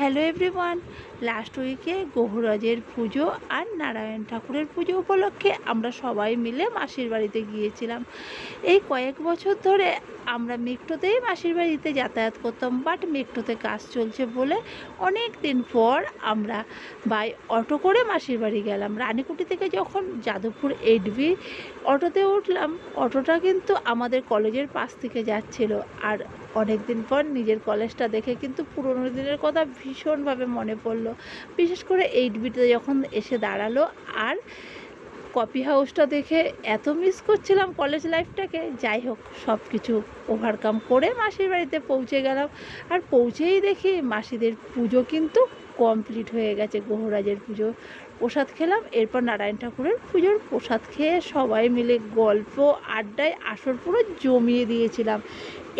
Hello everyone. Last উইকে গহুরাজের পুজো আর নারায়ণ ঠাকুরের পুজো উপলক্ষে আমরা সবাই মিলে মাসির বাড়িতে গিয়েছিলাম। এই কয়েক বছর ধরে আমরা মেট্রোতেই মাসির বাড়িতে যাতায়াত করতাম, বাট মেট্রোতে কাজ চলছে বলে অনেক দিন পর আমরা বাই অটো করে মাসির বাড়ি গেলাম। রানীকুটি থেকে যখন যাদবপুর 8B অটোতে উঠলাম, অটোটা কিন্তু আমাদের কলেজের পাশ থেকে যাচ্ছিল। আর অনেক দিন পর নিজের কলেজটা দেখে কিন্তু পুরোনো দিনের কথা ভীষণভাবে মনে পড়লো। বিশেষ করে 8Bতে যখন এসে দাঁড়ালো আর কফি হাউসটা দেখে এত মিস করছিলাম কলেজ লাইফটাকে। যাই হোক, সব কিছু ওভারকাম করে মাসির বাড়িতে পৌঁছে গেলাম। আর পৌঁছেই দেখি মাসিদের পুজো কিন্তু কমপ্লিট হয়ে গেছে। গহুরাজের পুজো প্রসাদ খেলাম, এরপর নারায়ণ ঠাকুরের পুজোর প্রসাদ খেয়ে সবাই মিলে গল্প আড্ডায় আসর পুরো জমিয়ে দিয়েছিলাম।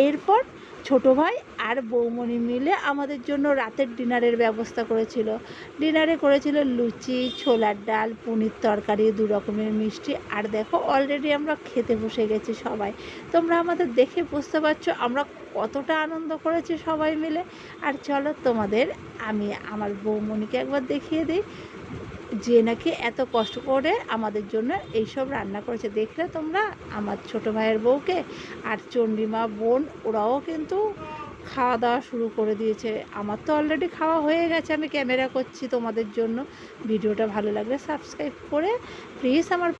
এরপর ছোটো ভাই আর বৌমণি মিলে আমাদের জন্য রাতের ডিনারের ব্যবস্থা করেছিল। ডিনারে করেছিল লুচি, ছোলার ডাল, পনির তরকারি, 2 রকমের মিষ্টি। আর দেখো অলরেডি আমরা খেতে বসে গেছি সবাই। তোমরা আমাদের দেখে বুঝতে পারছো আমরা কতটা আনন্দ করেছি সবাই মিলে। আর চলো তোমাদের আমি আমার বৌমণিকে একবার দেখিয়ে দিই, যে নাকি এত কষ্ট করে আমাদের জন্য এইসব রান্না করেছে। দেখলে তোমরা আমার ছোটো ভাইয়ের বউকে, আর চণ্ডীমা বোন ওরাও কিন্তু খাওয়া দাওয়া শুরু করে দিয়েছে। আমার তো অলরেডি খাওয়া হয়ে গেছে, আমি ক্যামেরা করছি তোমাদের জন্য। ভিডিওটা ভালো লাগলে সাবস্ক্রাইব করে প্লিজ আমার